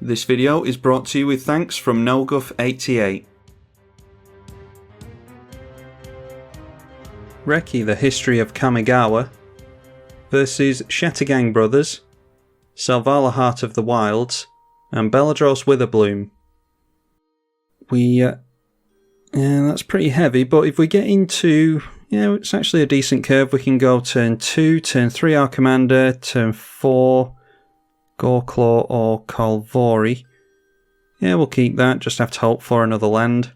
This video is brought to you with thanks from NoGuff88. Reki, the History of Kamigawa versus Shattergang Brothers, Selvala, Heart of the Wilds, and Beledros Witherbloom. That's pretty heavy, but if we get into, it's actually a decent curve. We can go turn 2, turn 3 our commander, turn 4 Goreclaw or Kolvori. Yeah, we'll keep that, just have to hope for another land.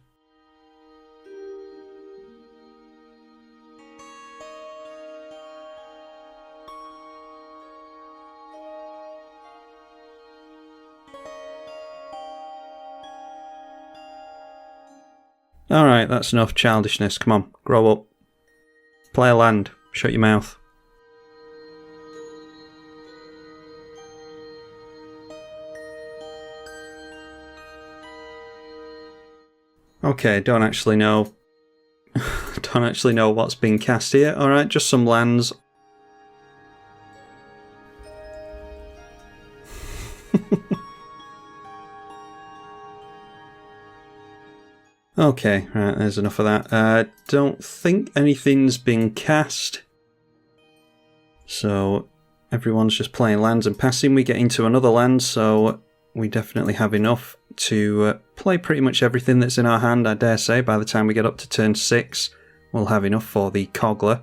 Alright, that's enough childishness, come on, grow up. Play a land, shut your mouth. Okay, don't actually know what's being cast here. Alright, just some lands. Okay, right, there's enough of that. Don't think anything's been cast. So everyone's just playing lands and passing. We get into another land, so we definitely have enough to play pretty much everything that's in our hand. I dare say by the time we get up to turn 6, we'll have enough for the Kogler.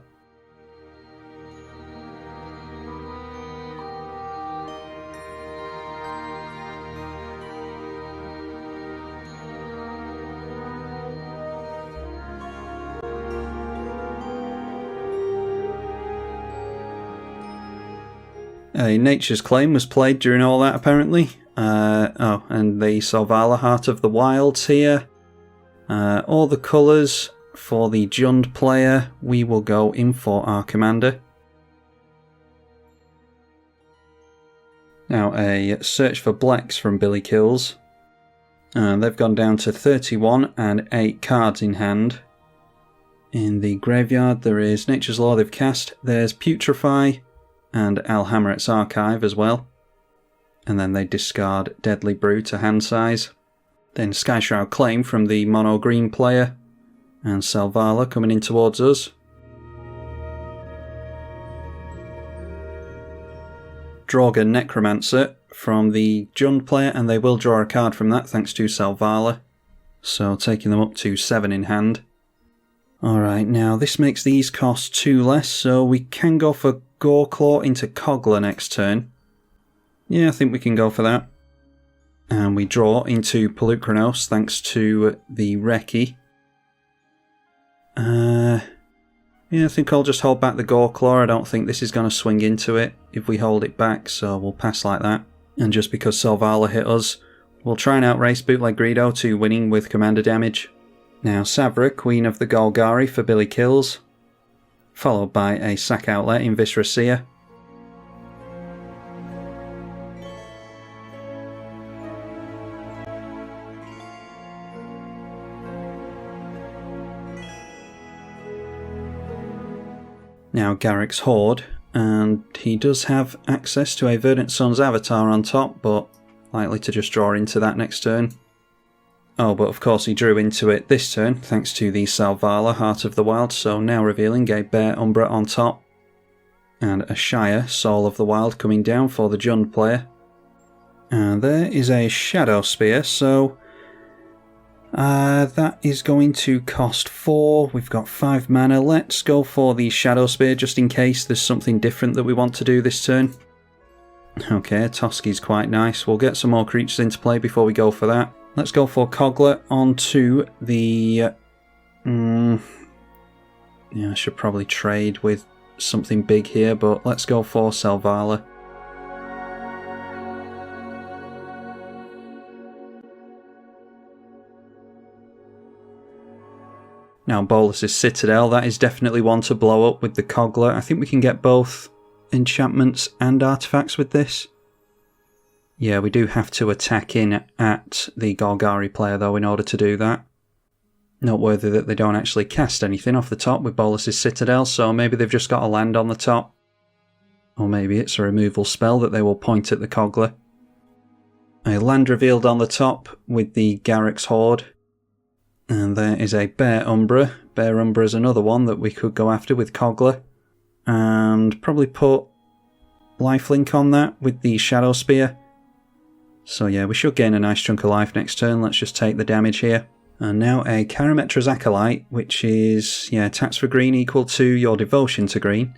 A Nature's Claim was played during all that, apparently. And the Selvala, Heart of the Wilds here. All the colours for the Jund player. We will go in for our commander. Now a Search for Blacks from Billy Kills. They've gone down to 31 and 8 cards in hand. In the graveyard there is Nature's Law they've cast. There's Putrefy and Alhammeret's Archive as well. And then they discard Deadly Brew to hand size. Then Skyshroud Claim from the mono green player. And Selvala coming in towards us. Drogon Necromancer from the Jund player, and they will draw a card from that thanks to Selvala. So taking them up to 7 in hand. Alright, now this makes these cost 2 less, so we can go for Goreclaw into Kogler next turn. Yeah, I think we can go for that. And we draw into Polukranos thanks to the Reki. Yeah, I think I'll just hold back the Goreclaw. I don't think this is going to swing into it if we hold it back, so we'll pass like that. And just because Selvala hit us, we'll try and outrace Bootleg Greedo to winning with commander damage. Now Savra, Queen of the Golgari for Billy Kills. Followed by a sack outlet in Viscera Seer. Now Garrick's Horde, and he does have access to a Verdant Sun's Avatar on top, but likely to just draw into that next turn. Oh, but of course he drew into it this turn, thanks to the Selvala, Heart of the Wild, so now revealing a Bear Umbra on top. And a Shire, Soul of the Wild, coming down for the Jund player. And there is a Shadow Spear, so that is going to cost 4. We've got 5 mana. Let's go for the Shadow Spear, just in case there's something different that we want to do this turn. Okay, Toski's quite nice. We'll get some more creatures into play before we go for that. Let's go for Kogler onto the... I should probably trade with something big here, but let's go for Selvala. Now Bolas's Citadel, that is definitely one to blow up with the Kogler. I think we can get both enchantments and artifacts with this. Yeah, we do have to attack in at the Golgari player though in order to do that. Noteworthy that they don't actually cast anything off the top with Bolas's Citadel, so maybe they've just got a land on the top. Or maybe it's a removal spell that they will point at the Kogler. A A land revealed on the top with the Garruk's Horde. And there is a Bear Umbra. Bear Umbra is another one that we could go after with Kogla. And probably put lifelink on that with the Shadow Spear. So yeah, we should gain a nice chunk of life next turn. Let's just take the damage here. And now a Karametra's Acolyte, which is, yeah, attacks for green equal to your devotion to green,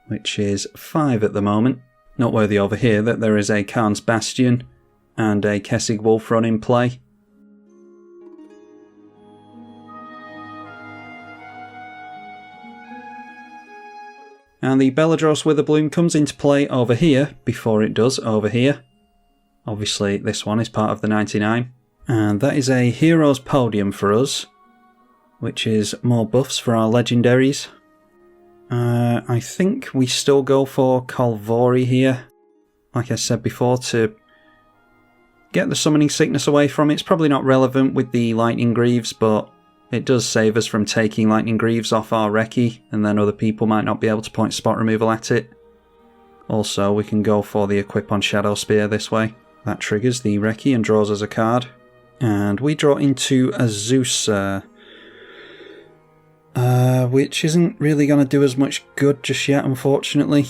which is 5 at the moment. Noteworthy over here that there is a Khan's Bastion and a Kessig Wolf Run in play. And the Beledros Witherbloom comes into play over here before it does over here. Obviously this one is part of the 99. And that is a Heroes Podium for us, which is more buffs for our legendaries. I think we still go for Kolvori here, like I said before, to get the summoning sickness away from it. It's probably not relevant with the Lightning Greaves, but it does save us from taking Lightning Greaves off our Reki, and then other people might not be able to point spot removal at it. Also, we can go for the equip on Shadow Spear this way. That triggers the Reki and draws us a card. And we draw into Azusa, which isn't really going to do us much good just yet, unfortunately.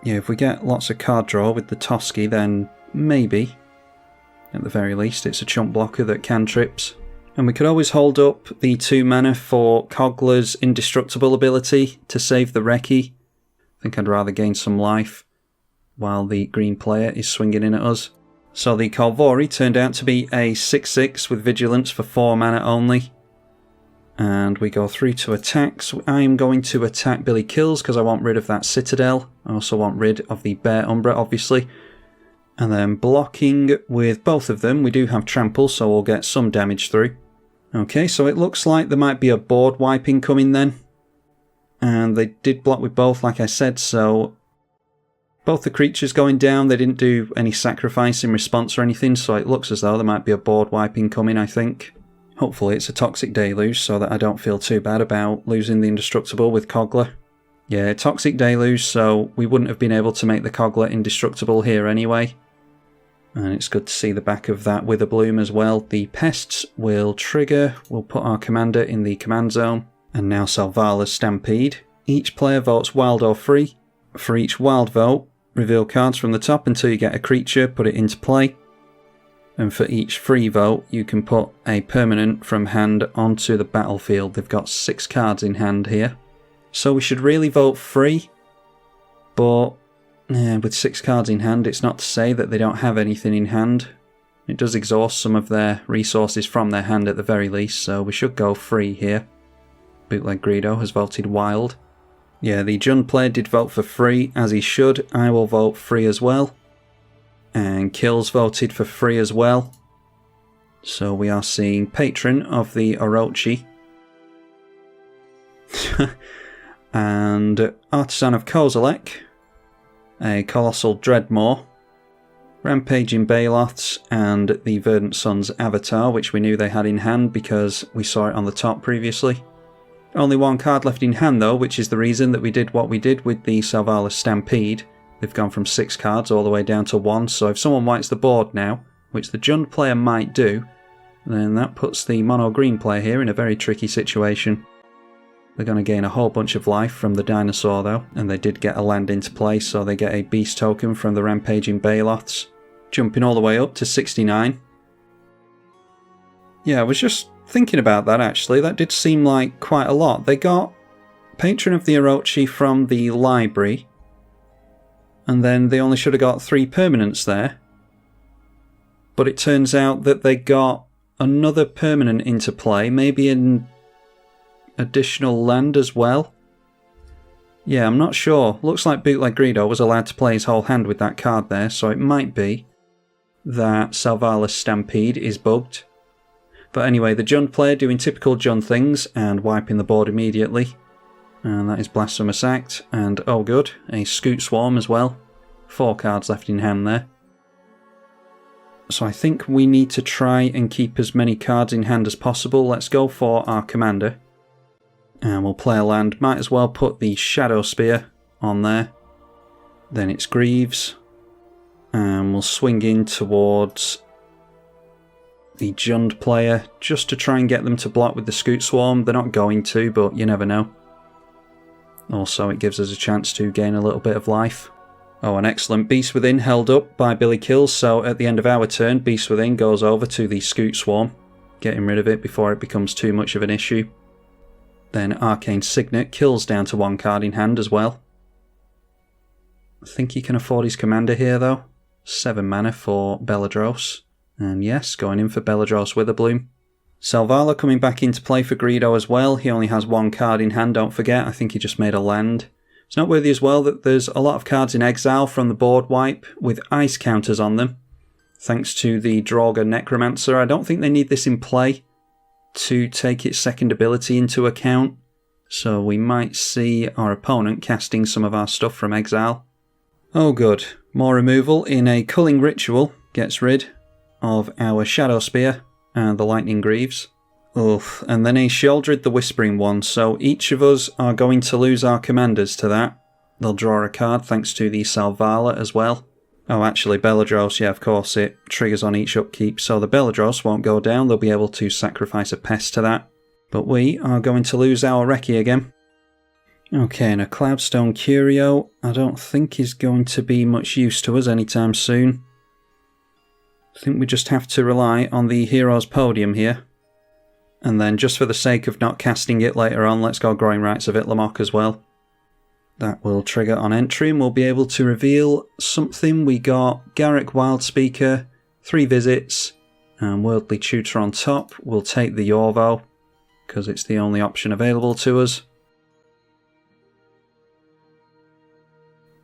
Yeah, if we get lots of card draw with the Toski, then maybe, at the very least, it's a chump blocker that cantrips. And we could always hold up the 2 mana for Kogla's Indestructible ability to save the Reki. I think I'd rather gain some life while the green player is swinging in at us. So the Kolvori turned out to be a 6/6 with Vigilance for 4 mana only. And we go through to attacks. I am going to attack Billy Kills because I want rid of that Citadel. I also want rid of the Bear Umbra, obviously. And then blocking with both of them, we do have Trample, so we'll get some damage through. Okay, so it looks like there might be a board wiping coming then. And they did block with both, like I said, so both the creatures going down, they didn't do any sacrifice in response or anything, so it looks as though there might be a board wiping coming, I think. Hopefully it's a Toxic Deluge so that I don't feel too bad about losing the Indestructible with Kogla. Yeah, Toxic Deluge, so we wouldn't have been able to make the Kogla indestructible here anyway. And it's good to see the back of that Witherbloom as well. The Pests will trigger, we'll put our commander in the command zone. And now Selvala's Stampede. Each player votes wild or free. For each wild vote, reveal cards from the top until you get a creature, put it into play. And for each free vote, you can put a permanent from hand onto the battlefield. They've got 6 cards in hand here. So we should really vote free. But with 6 cards in hand, it's not to say that they don't have anything in hand. It does exhaust some of their resources from their hand at the very least, so we should go free here. Bootleg Greedo has voted wild. Yeah, the Jund player did vote for free, as he should. I will vote free as well. And Kills voted for free as well. So we are seeing Patron of the Orochi. And Artisan of Kozilek. A Colossal Dreadmaw. Rampaging Baloths, and the Verdant Sun's Avatar, which we knew they had in hand because we saw it on the top previously. Only 1 card left in hand though, which is the reason that we did what we did with the Selvala Stampede. They've gone from 6 cards all the way down to 1, so if someone wipes the board now, which the Jund player might do, then that puts the mono-green player here in a very tricky situation. They're going to gain a whole bunch of life from the dinosaur though, and they did get a land into play, so they get a beast token from the Rampaging Baloths, jumping all the way up to 69. Yeah, I was just thinking about that actually, that did seem like quite a lot. They got Patron of the Orochi from the library, and then they only should have got 3 permanents there. But it turns out that they got another permanent into play, maybe an additional land as well. Yeah, I'm not sure. Looks like Bootleg Greedo was allowed to play his whole hand with that card there, so it might be that Selvala's Stampede is bugged. But anyway, the Jund player doing typical Jund things and wiping the board immediately. And that is Blasphemous Act, and oh good, a Scoot Swarm as well. 4 cards left in hand there. So I think we need to try and keep as many cards in hand as possible. Let's go for our commander. And we'll play a land. Might as well put the Shadow Spear on there. Then it's Greaves. And we'll swing in towards the Jund player just to try and get them to block with the Scoot Swarm. They're not going to, but you never know. Also, it gives us a chance to gain a little bit of life. Oh, an excellent Beast Within held up by Billy Kills, so at the end of our turn, Beast Within goes over to the Scoot Swarm, getting rid of it before it becomes too much of an issue. Then Arcane Signet kills down to 1 card in hand as well. I think he can afford his commander here though. 7 mana for Beledros. And yes, going in for Beledros Witherbloom. Selvala coming back into play for Greedo as well. He only has 1 card in hand, don't forget. I think he just made a land. It's noteworthy as well that there's a lot of cards in exile from the board wipe with ice counters on them. Thanks to the Draugr Necromancer. I don't think they need this in play to take its second ability into account. So we might see our opponent casting some of our stuff from exile. Oh good. More removal in a Culling Ritual gets rid of our Shadow Spear and the Lightning Greaves. Oof, and then a Sheoldred the Whispering One, so each of us are going to lose our commanders to that. They'll draw a card thanks to the Selvala as well. Oh, actually, Beledros, yeah, of course, it triggers on each upkeep, so the Beledros won't go down. They'll be able to sacrifice a pest to that. But we are going to lose our Reki again. Okay, and a Cloudstone Curio I don't think is going to be much use to us anytime soon. I think we just have to rely on the Hero's Podium here. And then, just for the sake of not casting it later on, let's go Growing Rights of Itlamok as well. That will trigger on entry and we'll be able to reveal something. We got Garruk Wildspeaker, 3 visits, and Worldly Tutor on top. We'll take the Yorvo, because it's the only option available to us.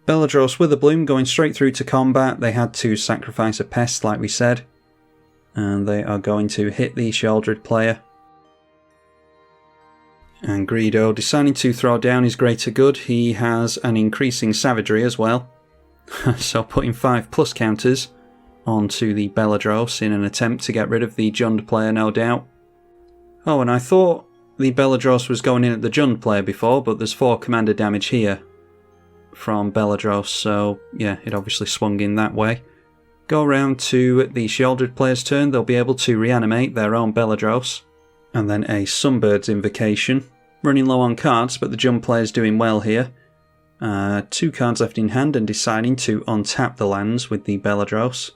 Beledros Witherbloom going straight through to combat. They had to sacrifice a pest like we said. And they are going to hit the Sheoldred player. And Greedo deciding to throw down his greater good. He has an increasing savagery as well. So putting 5+ counters onto the Beledros in an attempt to get rid of the Jund player, no doubt. Oh, and I thought the Beledros was going in at the Jund player before, but there's 4 commander damage here from Beledros, so yeah, it obviously swung in that way. Go around to the Sheoldred player's turn. They'll be able to reanimate their own Beledros. And then a Sunbird's Invocation. Running low on cards, but the Jund player's doing well here. 2 cards left in hand and deciding to untap the lands with the Beledros.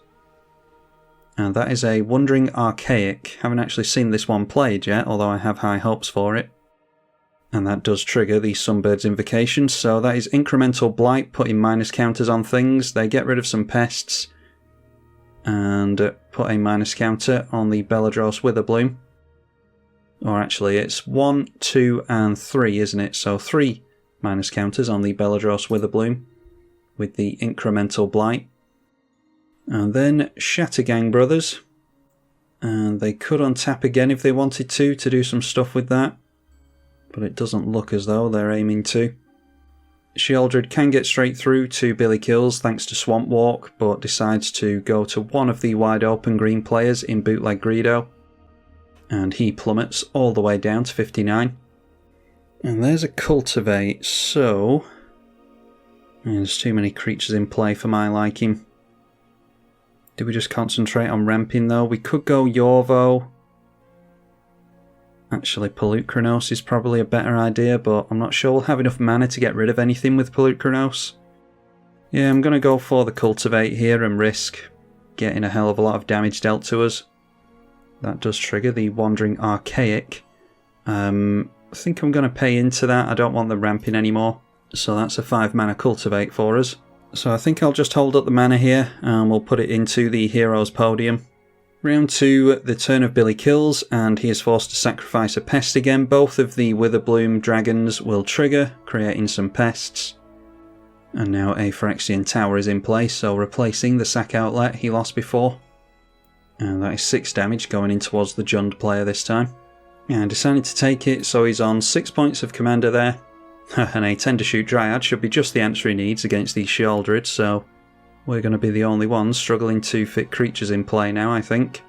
And that is a Wandering Archaic. Haven't actually seen this one played yet, although I have high hopes for it. And that does trigger the Sunbird's Invocation, so that is incremental blight, putting minus counters on things. They get rid of some pests. And put a minus counter on the Beledros Witherbloom. Or actually, it's 1, 2, and 3, isn't it? So 3 minus counters on the Beledros Witherbloom with the incremental blight. And then Shattergang Brothers. And they could untap again if they wanted to do some stuff with that. But it doesn't look as though they're aiming to. Sheoldred can get straight through to Billy Kills thanks to Swamp Walk, but decides to go to one of the wide open green players in Bootleg Greedo. And he plummets all the way down to 59. And there's a Cultivate, so there's too many creatures in play for my liking. Do we just concentrate on ramping though? We could go Yorvo. Actually, Pollute Chronos is probably a better idea, but I'm not sure we'll have enough mana to get rid of anything with Pollute Chronos. Yeah, I'm going to go for the Cultivate here and risk getting a hell of a lot of damage dealt to us. That does trigger the Wandering Archaic. I think I'm going to pay into that. I don't want the ramping anymore. So that's a 5 mana Cultivate for us. So I think I'll just hold up the mana here and we'll put it into the Hero's Podium. Round 2, the turn of Billy Kills, and he is forced to sacrifice a pest again. Both of the Witherbloom dragons will trigger, creating some pests. And now a Phyrexian Tower is in place, so replacing the sack outlet he lost before. And that is 6 damage going in towards the Jund player this time. And decided to take it, so he's on 6 points of commander there. And a Tendershoot Dryad should be just the answer he needs against the Sheoldred, so we're going to be the only ones struggling to fit creatures in play now, I think.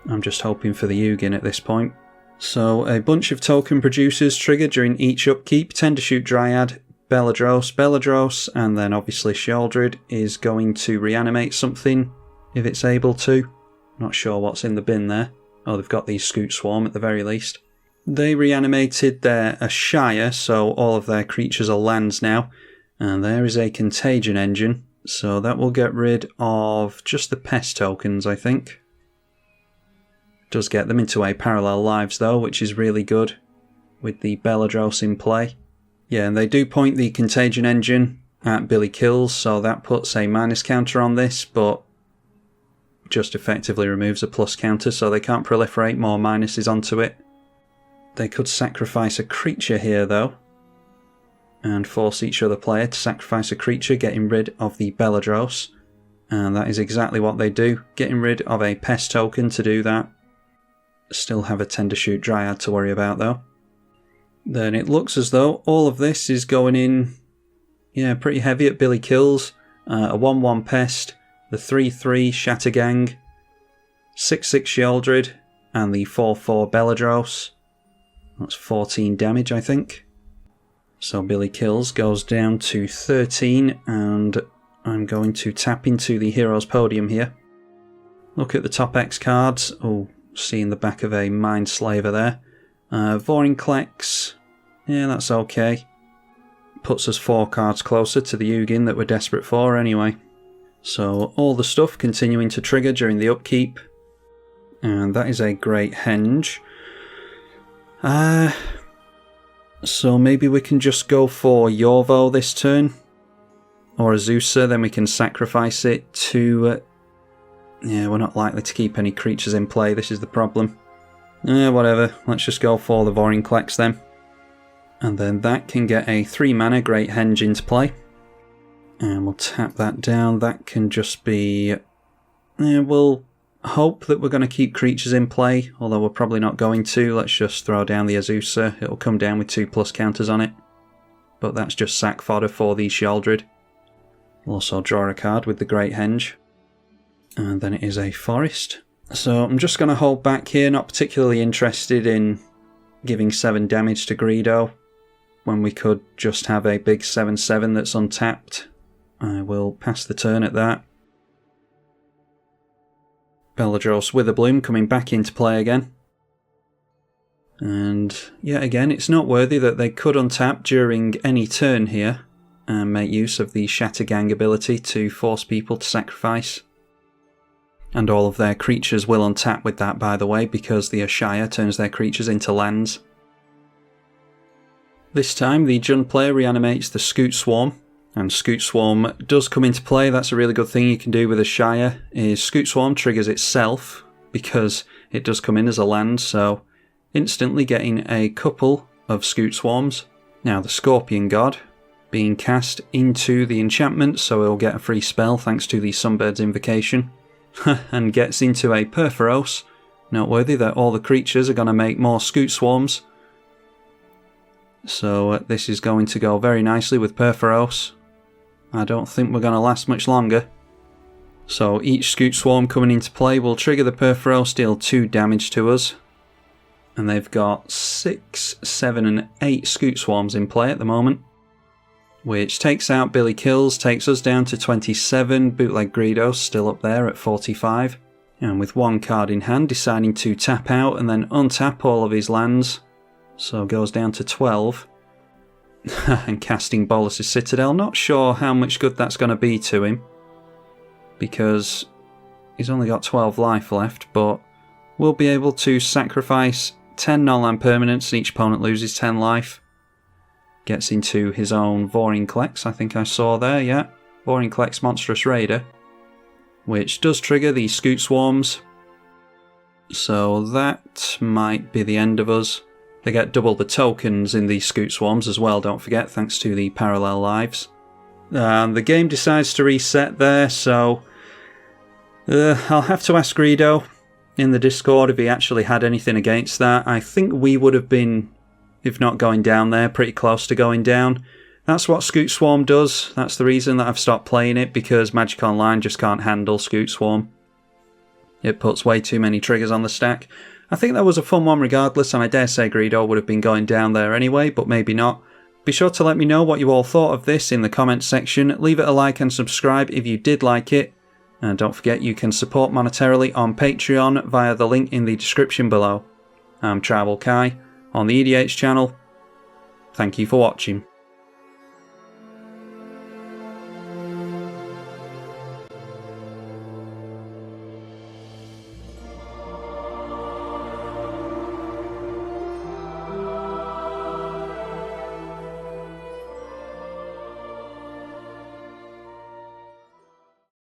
I'm just hoping for the Ugin at this point. So a bunch of token producers trigger during each upkeep. Tendershoot Dryad Beledros, and then obviously Sheoldred is going to reanimate something if it's able to. Not sure what's in the bin there. Oh, they've got the Scoot Swarm at the very least. They reanimated their Ashaya, so all of their creatures are lands now. And there is a Contagion Engine, so that will get rid of just the pest tokens, I think. Does get them into a parallel lives though, which is really good with the Beledros in play. Yeah, and they do point the Contagion Engine at Billy Kills, so that puts a minus counter on this, but just effectively removes a plus counter, so they can't proliferate more minuses onto it. They could sacrifice a creature here though, and force each other player to sacrifice a creature, getting rid of the Beledros. And that is exactly what they do, getting rid of a pest token to do that. Still have a Tendershoot Dryad to worry about though. Then it looks as though all of this is going in, yeah, pretty heavy at Billy Kills. A 1-1 Pest, the 3-3 Shattergang, 6-6 Sheoldred, and the 4-4 Beledros. That's 14 damage, I think. So Billy Kills goes down to 13, and I'm going to tap into the Heroes Podium here. Look at the top X cards. Oh, seeing the back of a Mindslaver there. Vorinclex, yeah, that's okay. Puts us 4 cards closer to the Ugin that we're desperate for anyway. So all the stuff continuing to trigger during the upkeep. And that is a great henge. So maybe we can just go for Yorvo this turn. Or Azusa, then we can sacrifice it to... yeah, we're not likely to keep any creatures in play, this is the problem. Whatever, let's just go for the Vorinclex then. And then that can get a 3 mana Great Henge into play. And we'll tap that down, that can just be... we'll hope that we're going to keep creatures in play, although we're probably not going to. Let's just throw down the Azusa, it'll come down with 2+ counters on it. But that's just sack fodder for the Sheoldred. We'll also draw a card with the Great Henge. And then it is a forest. So I'm just going to hold back here, not particularly interested in giving 7 damage to Greedo when we could just have a big 7/7 that's untapped. I will pass the turn at that. Beledros Witherbloom coming back into play again. And yet again, it's noteworthy that they could untap during any turn here and make use of the Shattergang ability to force people to sacrifice. And all of their creatures will untap with that, by the way, because the Ashaya turns their creatures into lands. This time the Jund player reanimates the Scoot Swarm, and Scoot Swarm does come into play. That's a really good thing you can do with Ashaya, is Scoot Swarm triggers itself, because it does come in as a land, so instantly getting a couple of Scoot Swarms. Now the Scorpion God being cast into the enchantment, so it'll get a free spell thanks to the Sunbird's Invocation. And gets into a Perforos. Noteworthy that all the creatures are going to make more Scoot Swarms. So this is going to go very nicely with Perforos. I don't think we're going to last much longer. So each Scoot Swarm coming into play will trigger the Perforos, deal 2 damage to us. And they've got 6, 7 and 8 Scoot Swarms in play at the moment. Which takes out Billy Kills, takes us down to 27, Bootleg Greedo still up there at 45. And with 1 card in hand, deciding to tap out and then untap all of his lands. So goes down to 12. And casting Bolas's Citadel, not sure how much good that's going to be to him. Because he's only got 12 life left, but we'll be able to sacrifice 10 non-land permanents and each opponent loses 10 life. Gets into his own Vorinclex, I think I saw there, yeah. Vorinclex Monstrous Raider. Which does trigger the Scoot Swarms. So that might be the end of us. They get double the tokens in the Scoot Swarms as well, don't forget, thanks to the parallel lives. The game decides to reset there, so... I'll have to ask Greedo in the Discord if he actually had anything against that. I think we would have been... if not going down there, pretty close to going down. That's what Scoot Swarm does. That's the reason that I've stopped playing it, because Magic Online just can't handle Scoot Swarm. It puts way too many triggers on the stack. I think that was a fun one regardless, and I dare say Greedo would have been going down there anyway, but maybe not. Be sure to let me know what you all thought of this in the comments section, leave it a like and subscribe if you did like it, and don't forget you can support monetarily on Patreon via the link in the description below. I'm tribalkai on the EDH channel. Thank you for watching.